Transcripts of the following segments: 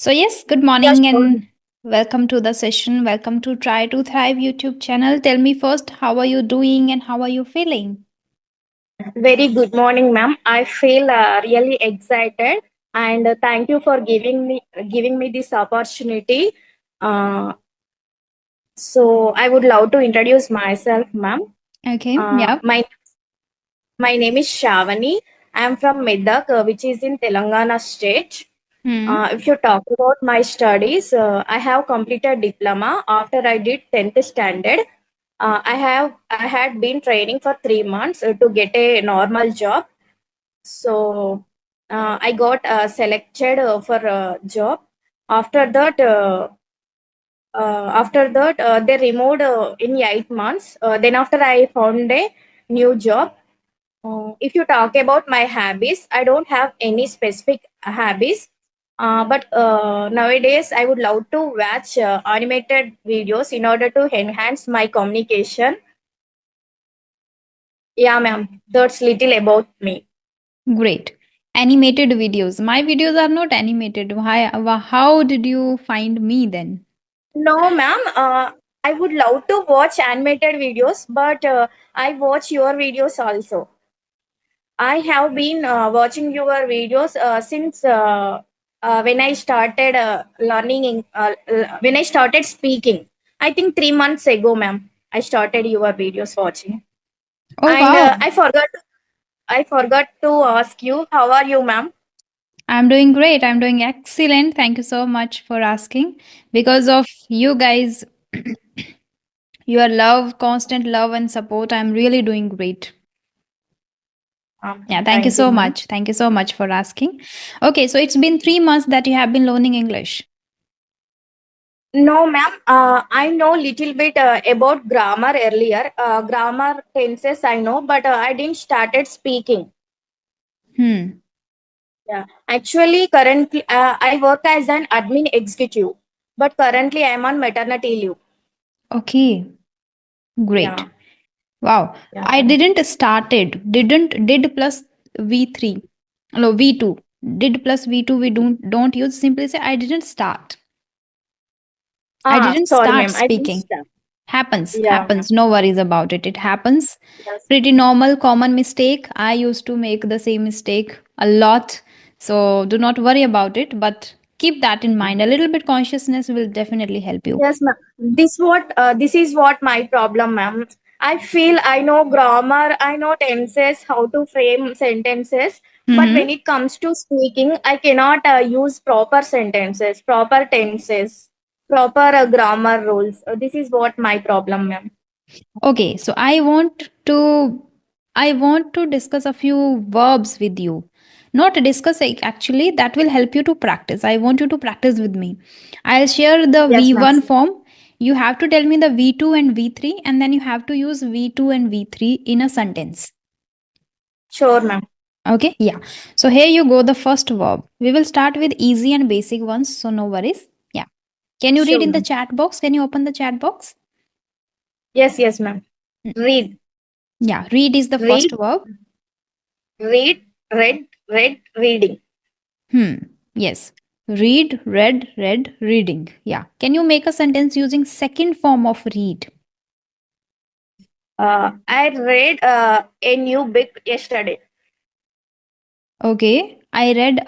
So, yes, good Yeah, morning sure. and welcome to the session. Welcome to Try to Thrive YouTube channel. Tell me first, how are you doing and how are you feeling? Very good morning, ma'am. I feel really excited, and thank you for giving me this opportunity. Uh, so I would love to introduce myself, ma'am. Okay, Uh, yeah. my my name is Shavani. I am from Medak, which is in Telangana state. Hmm. If you talk about my studies, I have completed diploma after I did 10th standard. I had been training for 3 months to get a normal job. So I got selected for a job. After that, they removed in 8 months. Then after I found a new job. If you talk about my habits, I don't have any specific habits. But nowadays, I would love to watch animated videos in order to enhance my communication. Yeah, ma'am. That's little about me. Great. Animated videos. My videos are not animated. How did you find me then? No, ma'am. I would love to watch animated videos, but I watch your videos also. I have been watching your videos since when I started when I started speaking. I think 3 months ago, ma'am. I started your videos watching, Oh, and wow. I forgot to ask you, how are you, ma'am? I'm doing great. I'm doing excellent. Thank you so much for asking. Because of you guys, your love, constant love and support, I'm really doing great. Yeah, thank you Thank you, so ma'am. much. Thank you so much for asking. Okay, so it's been 3 months that you have been learning English. No, ma'am. I know little bit about grammar earlier. Grammar tenses I know, but I didn't started speaking. Hmm. Yeah. Actually, currently I work as an admin executive, but currently I am on maternity leave. Okay, great. Yeah. Wow. Yeah. I Thank you. didn't started. Didn't did plus V3. No, V2. Did plus V2 we don't use. Simply say I didn't start. I didn't Sorry, start ma'am. I didn't speaking. start. Yeah, ma'am. Happens. No worries about it. It happens. Yes. Pretty normal, common mistake. I used to make the same mistake a lot. So do not worry about it. But keep that in mind. A little bit consciousness will definitely help you. Yes, ma'am. This is what my problem, ma'am. I feel I know grammar, I know tenses, how to frame sentences, but when Mm-hmm. it comes to speaking, I cannot use proper sentences, proper tenses, proper grammar rules. This is what my problem, ma'am. Okay, so I want to discuss a few verbs with you. Not discuss actually, that will help you to practice. I want you to practice with me. I'll share the Yes, ma'am. V1 form. You have to tell me the V2 and V3 and then you have to use V2 and V3 in a sentence. Sure, ma'am. Okay? Yeah. So here you go the first verb. We will start with easy and basic ones, so no worries. Yeah. Can you read Sure, in the ma'am. chat box? Can you open the chat box? Yes, ma'am. Mm. Read, Yeah, read is the first read, verb. read, read, reading. Hmm. Yes. Read, read, reading. Yeah. Can you make a sentence using second form of read? I read a new book yesterday. Okay. I read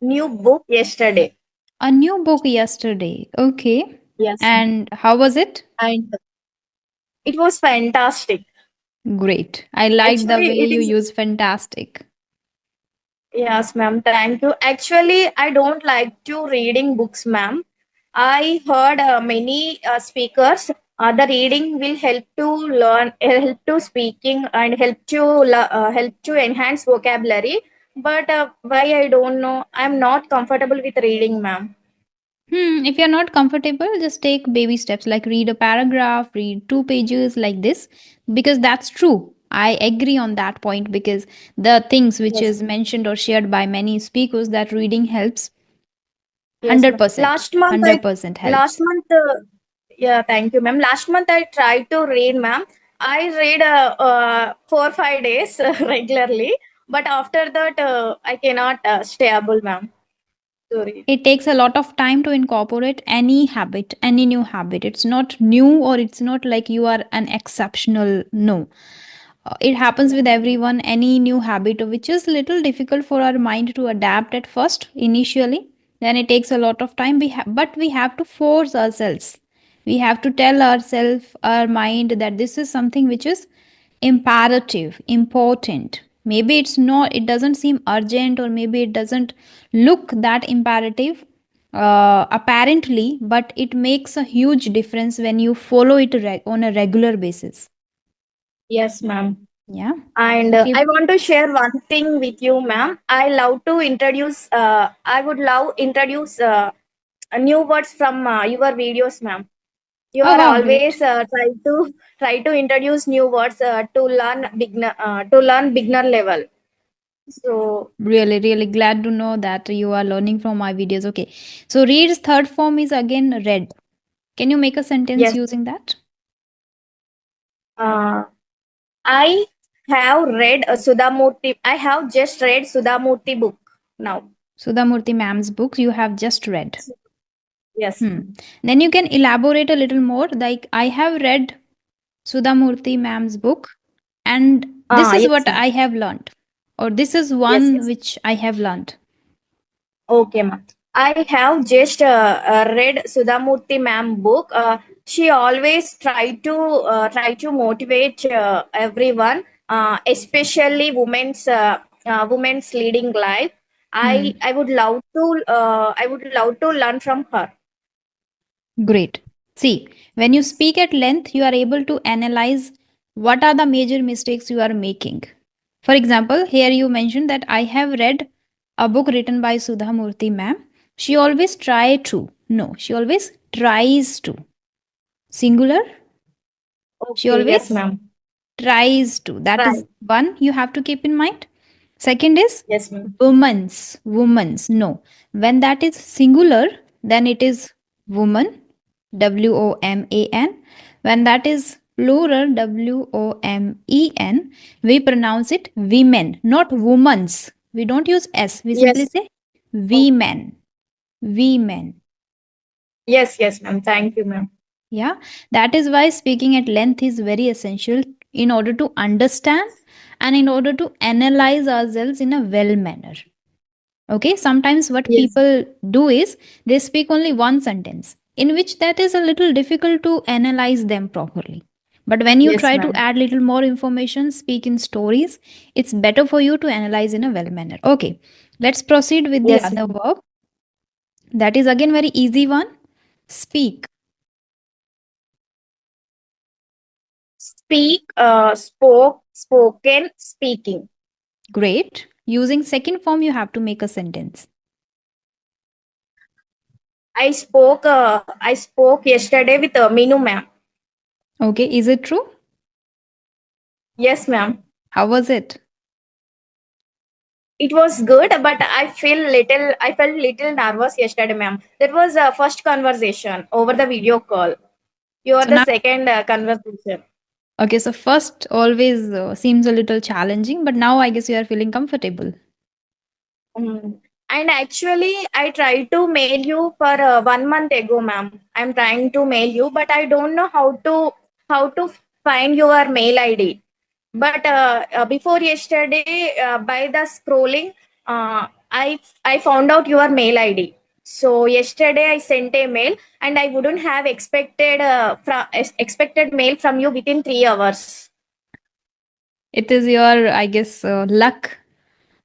New book yesterday. a new book yesterday. Okay. Yes, ma'am. And how was it? And it was fantastic. Great. I like the Actually, way it you is. use fantastic. Yes, ma'am. Thank you. Actually, I don't like to reading books, ma'am. I heard many speakers. The reading will help to learn, help to speaking, and help to enhance vocabulary. But why I don't know. I'm not comfortable with reading, ma'am. If you're not comfortable, just take baby steps like read a paragraph, read 2 pages like this, because that's true. I agree on that point because the things which Yes, is mentioned or shared by many speakers that reading helps yes, ma'am. 100%. 100% Last helps. month, yeah, thank you, ma'am. Last month I tried to read, ma'am. I read 4 5 days regularly, but after that I cannot stay able, ma'am. Sorry. It takes a lot of time to incorporate any habit, any new habit. It's not new, or it's not like you are an exceptional. No. It happens with everyone, any new habit which is little difficult for our mind to adapt at first initially, then it takes a lot of time. But we have to force ourselves. We have to tell ourselves, our mind, that this is something which is imperative, important. Maybe it's not, it doesn't seem urgent, or maybe it doesn't look that imperative apparently, but it makes a huge difference when you follow it on a regular basis. Yes, ma'am. Yeah. And So keep. I want to share one thing with you, ma'am. I love to introduce. I would love introduce new words from your videos, ma'am. You Oh are wow, always great. try to introduce new words to learn beginner level. So Really, really glad to know that you are learning from my videos. Okay. So read's third form is again read. Can you make a sentence yes, using that? uh, I have read Sudhamurti. I have just read Sudhamurti book now. Sudhamurti ma'am's books you have just read. Yes, Hmm. Then you can elaborate a little more. Like, I have read Sudhamurti ma'am's book, and this is yes, what ma'am. I have learned. Or this is Yes, one yes. which I have learned. Okay, ma'am. I have just read Sudhamurti ma'am book. She always try to motivate everyone, especially women's leading life. Hmm. I would love to learn from her. Great. See, when you speak at length, you are able to analyze what are the major mistakes you are making. For example, here you mentioned that I have read a book written by Sudha Murthy ma'am. She always try to. No, she always tries to. Singular. She Okay, yes, always ma'am. tries to. That is Right. one you have to keep in mind. Second is Yes, ma'am. woman's. No. When that is singular, then it is woman, WOMAN. When that is plural, WOMEN, we pronounce it women, not woman's. We don't use S. We simply Yes. say Oh, women. Women. yes, ma'am. Thank you, ma'am. Yeah. That is why speaking at length is very essential in order to understand and in order to analyze ourselves in a well manner. Okay, sometimes what Yes. people do is they speak only one sentence, in which that is a little difficult to analyze them properly. But when you Yes, try to ma'am. add little more information, speak in stories, it's better for you to analyze in a well manner. Okay, let's proceed with the Yes, other ma'am. verb. That is again very easy one. Speak. Speak, spoke, spoken, speaking. Great. Using second form, you have to make a sentence. I spoke yesterday with Minu ma'am. Okay, is it true? Yes, ma'am. How was it? It was good, but I felt little nervous yesterday, ma'am. That was first conversation over the video call. You are So the now, second conversation. okay, so first always seems a little challenging, but now I guess you are feeling comfortable. Mm. And actually, I tried to mail you for 1 month ago, ma'am. I'm trying to mail you, but I don't know how to find your mail ID. But before yesterday, by the scrolling, I found out your mail ID. So yesterday I sent a mail, and I wouldn't have expected mail from you within 3 hours. It is your, I guess, luck,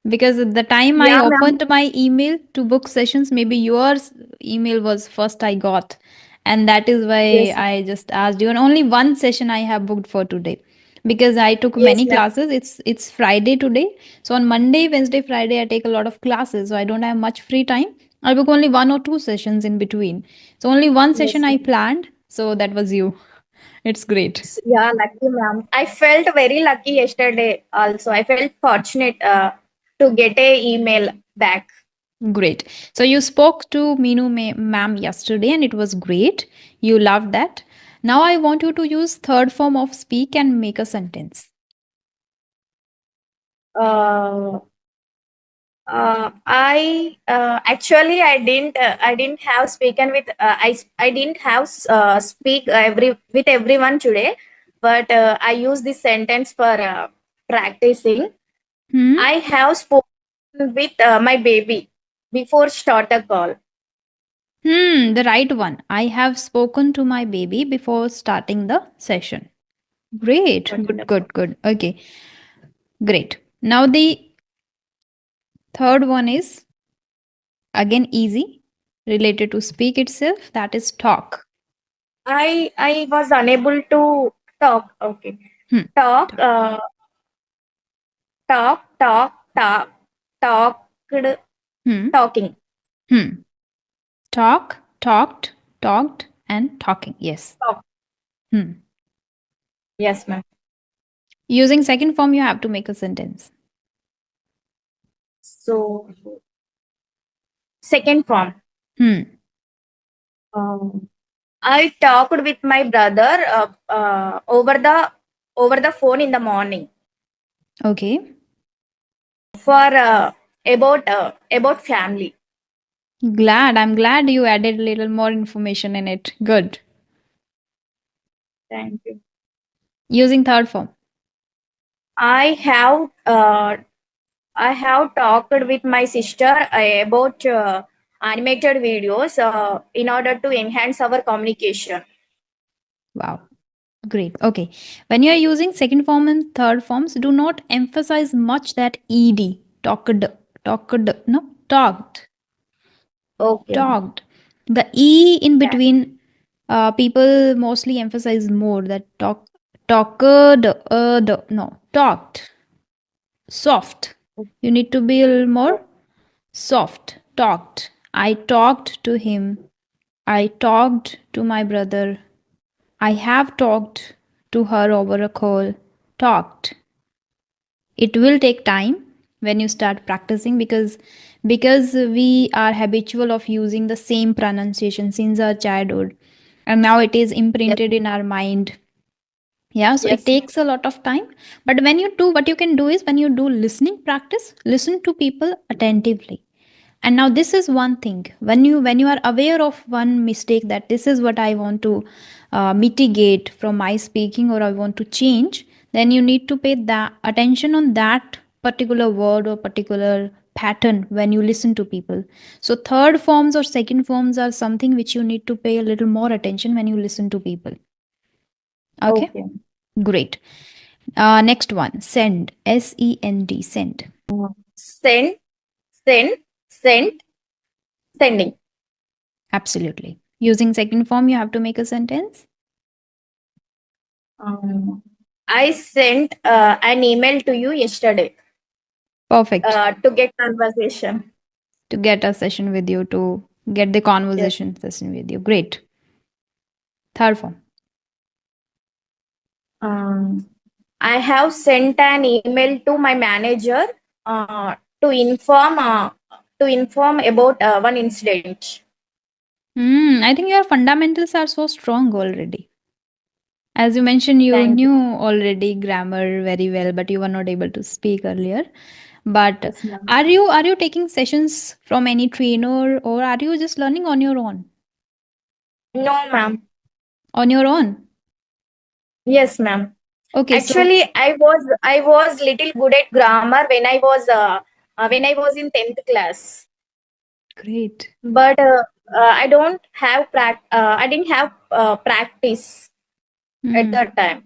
because at the time I Yeah, ma'am. opened my email to book sessions, maybe yours email was first I got, and that is why Yes, I just asked you. And only one session I have booked for today, because I took yes, many ma'am. classes. It's Friday today, so on Monday, Wednesday, Friday I take a lot of classes, so I don't have much free time. I book only one or two sessions in between, so only one session Yes, I ma'am. planned. So that was you. It's great. Yeah, lucky, ma'am. I felt very lucky yesterday. Also, I felt fortunate to get a email back. Great. So you spoke to ma'am yesterday and it was great. You loved that. Now I want you to use third form of speak and make a sentence. Uh, I didn't have spoken with I didn't have speak with everyone today, but I use this sentence for practicing. Hmm? I have spoken with my baby before start a call. The right one. I have spoken to my baby before starting the session. Great. Starting Good, the good, call. good. Okay, great. Now the third one is again easy, related to speak itself. That is talk. I was unable to talk. Okay, Hmm. talk. Talk. Talk. Talked. Hmm. Talking. Hmm. Talk, talked, talked, and talking. Yes. Talk. Hmm. Yes, ma'am. Using second form, you have to make a sentence. So second form. Hmm. Um, I talked with my brother over the phone in the morning Okay. for about family. Glad. I'm glad you added a little more information in it. Good. Thank you. Using third form. I have uh, I have talked with my sister about animated videos in order to enhance our communication. Wow. Great. Okay. When you are using second form and third forms, do not emphasize much that ed. Talked. Talked. No. Talked. Okay, ma'am. Talked. The e in Yeah. between, people mostly emphasize more that talked. No. Talked. Soft. You need to be a little more soft. Talked. I talked to him. I talked to my brother. I have talked to her over a call. Talked. It will take time when you start practicing, because we are habitual of using the same pronunciation since our childhood, and now it is Yes, imprinted in our mind. Yeah, so it yes, ma'am. takes a lot of time. But when you do, what you can do is, when you do listening practice, listen to people attentively. And now this is one thing, when you are aware of one mistake, that this is what I want to mitigate from my speaking, or I want to change, then you need to pay that attention on that particular word or particular pattern when you listen to people. So third forms or second forms are something which you need to pay a little more attention when you listen to people. Okay, Okay. great. Next one, send. Send. Send. Send, send, send, sending. Absolutely. Using second form, you have to make a sentence. Um, I sent an email to you yesterday Perfect. to get conversation. To get a session with you, to get the Yes. conversation session with you. Great. Third form. Um, I have sent an email to my manager uh, to inform uh, to inform about one incident. I think your fundamentals are so strong already. As you mentioned, you Thank you. knew already grammar very well, but you were not able to speak earlier. But Yes, ma'am. are you taking sessions from any trainer, or are you just learning on your own? No, ma'am. On your own. Yes, ma'am. Okay, so Actually, I was little good at grammar when I was in 10th class. great. But I didn't have practice at Hmm. that time.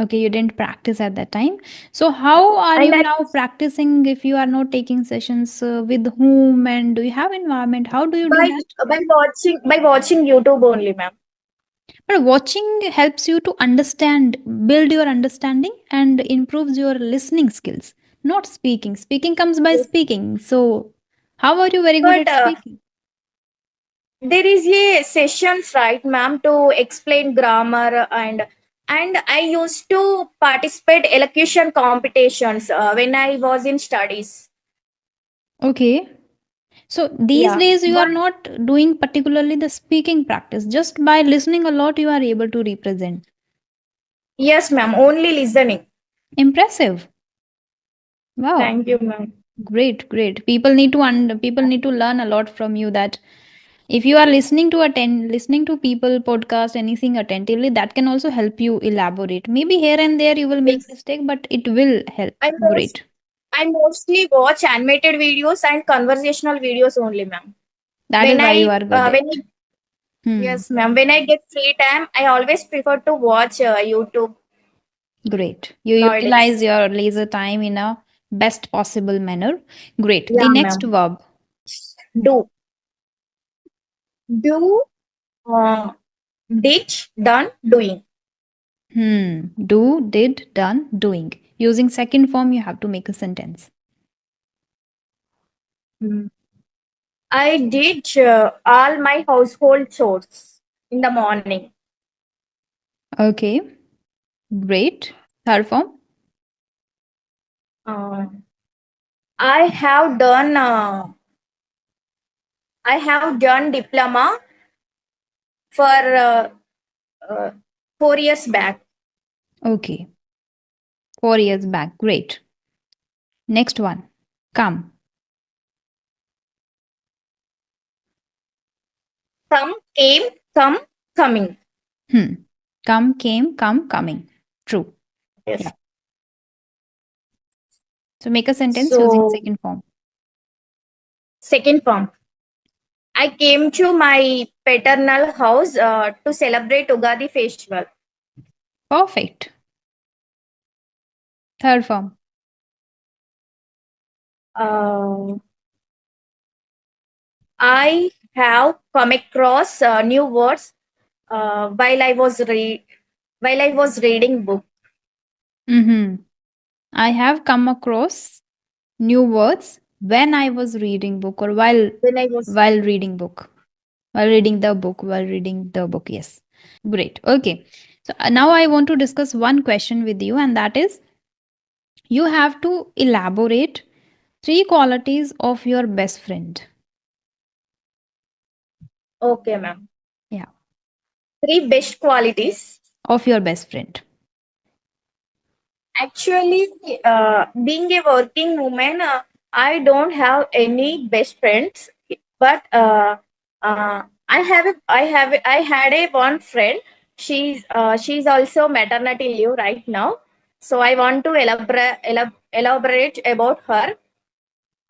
Okay, you didn't practice at that time. So, how are And you I now practicing if you are not taking sessions? With whom, and do you have environment? How do you do by that? by watching YouTube only, ma'am. But watching helps you to understand, build your understanding, and improves your listening skills, not speaking. Speaking comes by Yes. speaking. So, how are you very good But at speaking? there is a sessions, right, ma'am, to explain grammar and I used to participate elocution competitions when I was in studies. Okay. So, these Yeah. days you are But not doing particularly the speaking practice. Just by listening a lot, you are able to represent. yes, ma'am. Only listening. Impressive. Wow. Thank you, ma'am. Great, great. People need to learn a lot from you. That if you are listening to people podcast anything attentively, that can also help you elaborate. Maybe here and there you will make Yes. mistake, but it will help. I most Great. I mostly watch animated videos and conversational videos only, ma'am. That is When why you I are good at. when I, Hmm. yes, ma'am. When I get free time, I always prefer to watch YouTube Great. You nowadays. utilize your leisure time in a best possible manner. Great. The Yeah, next ma'am. verb. Do do uh, did done doing. Do, did, done, doing. Using second form, you have to make a sentence. Hmm. I did all my household chores in the morning. Okay. Great. Third form. Uh, I have done diploma for uh, 4 years back. Okay. 4 years back. Great. Next one. Come. Come came come coming. Hmm. Come, came, come, coming. True. Yes. Yeah. So make a sentence using So second form. second form. I came to my paternal house to celebrate Ugadi festival. Perfect. Third form. Uh, I have come across new words while I was reading book. Mm-hmm. I have come across new words when I was reading book or When I was while reading book. While reading the book. While reading the book. Yes. Great. Okay. So now I want to discuss one question with you, and that is you have to elaborate three qualities of your best friend. okay, ma'am. Yeah. Three best qualities. Of your best friend. Actually, being a working woman, I don't have any best friends. But I had a one friend. She's also maternity leave right now. So I want to elaborate about her.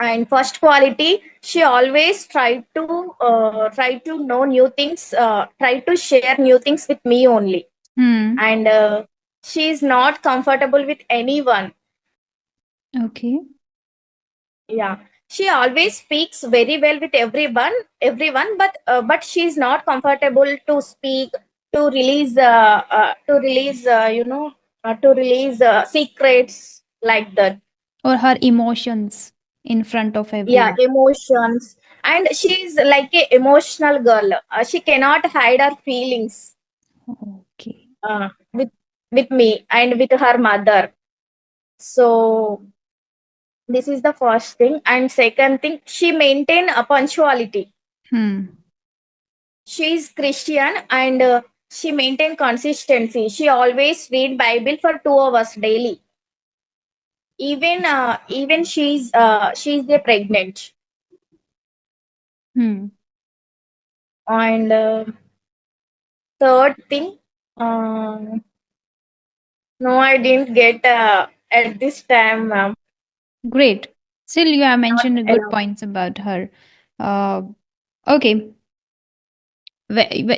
And first quality, she always try to know new things, try to share new things with me only. Hmm. And she is not comfortable with anyone. Okay. Yeah, she always speaks very well with everyone, but she is not comfortable to speak, to release to release secrets like that. Or her emotions in front of Yeah, everyone. emotions. And she is like a emotional girl. She cannot hide her feelings Okay. uh, with me and with her mother. So this is the first thing. And second thing, she maintain a punctuality. Hmm. She is Christian, and she maintain consistency. She always read Bible for 2 hours daily. Even she's the pregnant. Hmm. And third thing, um, no, I didn't get at this time. Great. Still, you have Not mentioned good enough. points about her. Uh, okay.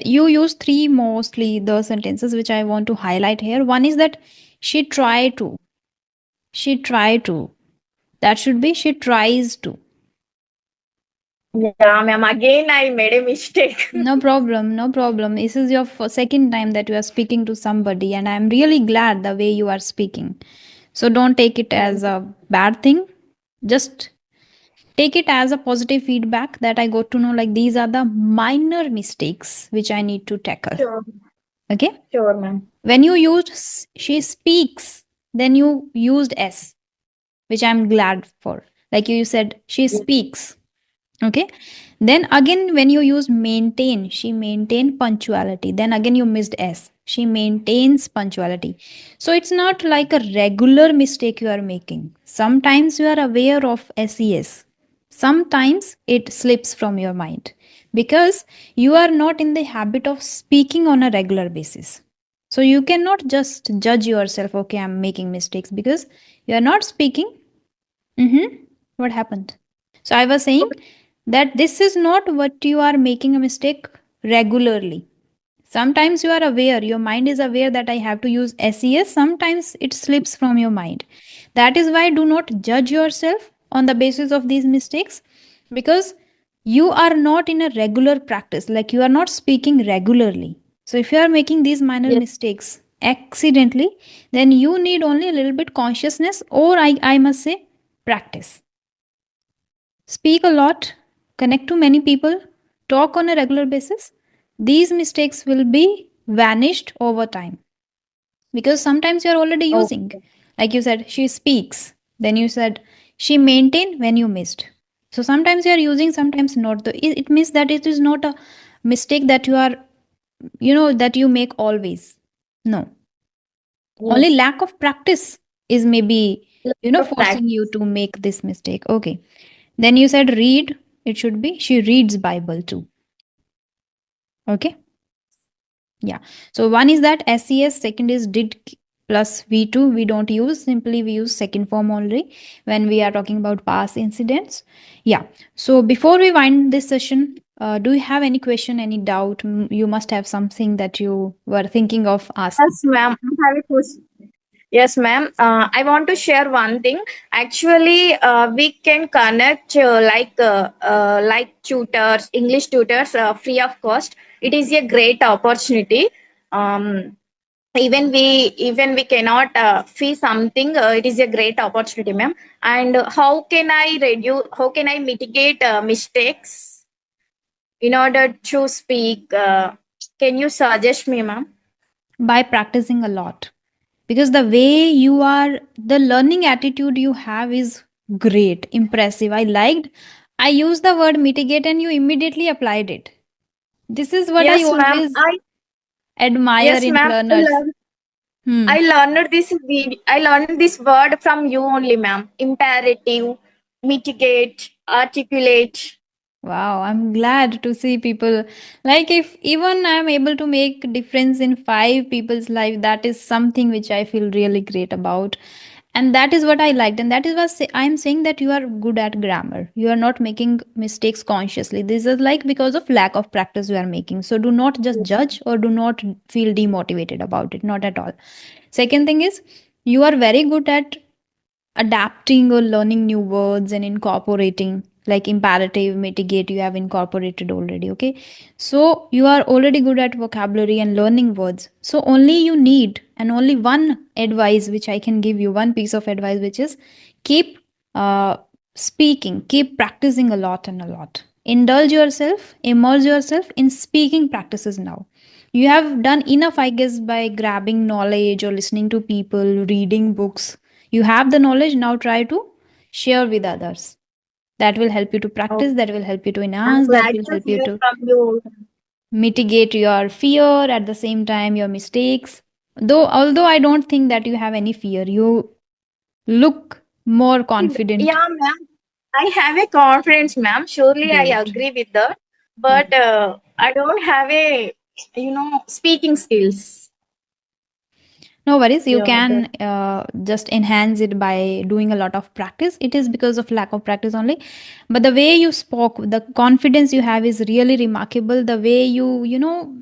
You use three mostly the sentences which I want to highlight here. One is that she try to. She try to. That should be she tries to. Yeah, ma'am. Again, I made a mistake. No problem, no problem. This is your second time that you are speaking to somebody, and I'm really glad the way you are speaking. So don't take it as Thank you. a bad thing. Just take it as a positive feedback that I got to know like these are the minor mistakes which I need to tackle. Sure, Okay? sure, ma'am. When you used she speaks, then you used S, which I'm glad for. Like you said, she Yes. speaks. Okay. Then again, when you use maintain, she maintained punctuality. Then again, you missed S. She maintains punctuality. So it's not like a regular mistake you are making. Sometimes you are aware of SES. Sometimes it slips from your mind because you are not in the habit of speaking on a regular basis. So you cannot just judge yourself, okay, I'm making mistakes because you are not speaking. What happened? So I was saying that this is not what you are making a mistake regularly. Sometimes you are aware, your mind is aware that I have to use SES. Sometimes it slips from your mind. That is why do not judge yourself on the basis of these mistakes because you are not in a regular practice, like you are not speaking regularly. So if you are making these minor Yes. mistakes accidentally, then you need only a little bit consciousness, or I must say practice. Speak a lot, connect to many people, talk on a regular basis. These mistakes will be vanished over time because sometimes you're already using. Okay. Like you said, she speaks. Then you said she maintained when you missed. So sometimes you are using, sometimes not. It means that it is not a mistake that you are, that you make always. No, only Yes. lack of practice is maybe, Lack of forcing you practice. to make this mistake. Okay. Then you said read. It should be she reads Bible too. Okay. Yeah. So one is that SES, second is did plus V2. We don't use, simply we use second form only when we are talking about past incidents. Yeah. So before we wind this session, do you have any question, any doubt? You must have something that you were thinking of asking. Yes, ma'am. I have a question. Yes, ma'am. I want to share one thing. Actually, we can connect like tutors, English tutors, free of cost. It is a great opportunity. Um, even we cannot fee something. It is a great opportunity, ma'am. And how can I reduce? How can I mitigate mistakes in order to speak? Can you suggest me, ma'am? By practicing a lot. Because the way you are, the learning attitude you have is great, impressive. I liked. I used the word mitigate and you immediately applied it. This is what I Yes, ma'am. always I admire yes, in ma'am. learners. Hmm. I learned this word from you only, ma'am. Imperative, mitigate, articulate. Wow, I'm glad to see people, like if even I'm able to make difference in five people's life, that is something which I feel really great about. And that is what I liked. And that is what I'm saying, that you are good at grammar. You are not making mistakes consciously. This is like because of lack of practice you are making. So do not just judge or do not feel demotivated about it. Not at all. Second thing is, you are very good at adapting or learning new words and incorporating, like imperative, mitigate, you have incorporated already. Okay, so you are already good at vocabulary and learning words. So only you need, and only one advice which I can give you, one piece of advice, which is keep uh, speaking, keep practicing a lot and a lot. Indulge yourself, immerse yourself in speaking practices now. You have done enough, I guess, by grabbing knowledge or listening to people, reading books. You have the knowledge, now try to share with others. That will help you to Oh, practice, that will help you to I'm enhance, that glad will to help you hear to from you. mitigate your fear, at the same time your mistakes. Though, although I don't think that you have any fear, you look more confident. Yeah, ma'am. I have a confidence, ma'am. Surely I Great. agree with that. But Hmm. I don't have a, speaking skills. No worries, you Yeah, can just enhance it by doing a lot of practice. It is because of lack of practice only. But the way you spoke, the confidence you have is really remarkable. The way you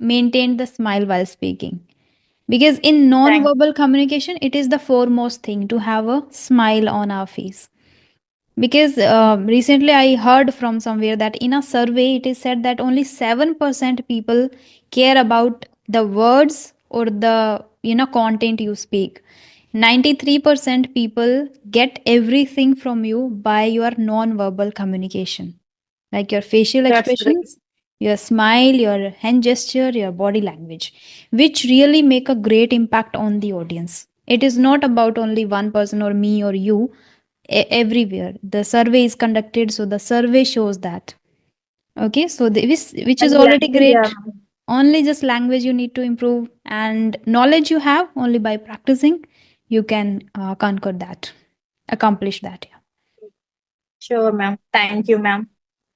maintained the smile while speaking. Because in thank non-verbal communication, it is the foremost thing to have a smile on our face. Because recently I heard from somewhere that in a survey it is said that only 7% people care about the words or the content you speak. 93% people get everything from you by your non-verbal communication, like your facial That's great. expressions, your smile, your hand gesture, your body language, which really make a great impact on the audience. It is not about only one person or me or you. Everywhere the survey is conducted, so the survey shows that. Okay, so which I'm is glad already to hear, great. ma'am. only just language you need to improve, and knowledge you have only by practicing you can conquer that, accomplish that. Sure, ma'am. Thank you, ma'am.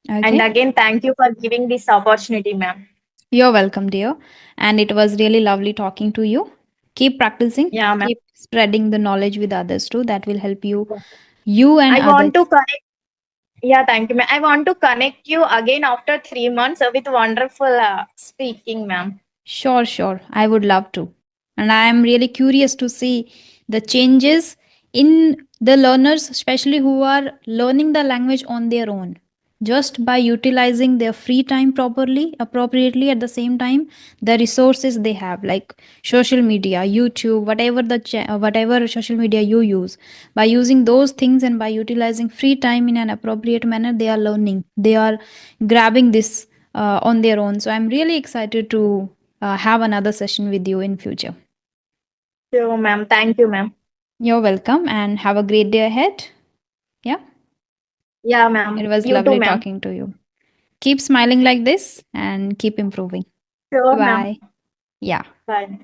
Yeah. And Okay. again, thank you for giving this opportunity, ma'am. You're welcome, dear. And it was really lovely talking to you. Keep practicing, Yeah, ma'am. keep spreading the knowledge with others too. That will help you and I want to others. connect. Yeah, thank you, ma'am. I want to connect you again after 3 months with wonderful speaking, ma'am. Sure, sure. I would love to. And I am really curious to see the changes in the learners, especially who are learning the language on their own. Just by utilizing their free time properly, appropriately at the same time, the resources they have, like social media, YouTube, whatever social media you use, by using those things and by utilizing free time in an appropriate manner, they are learning. They are grabbing this on their own. So I'm really excited to have another session with you in future. Sure, ma'am. Thank you, ma'am. You're welcome and have a great day ahead. Yeah, Yeah, ma'am. it was You too, lovely ma'am. talking to you. Keep smiling like this and keep improving. Sure, Bye ma'am. bye. Yeah. Bye.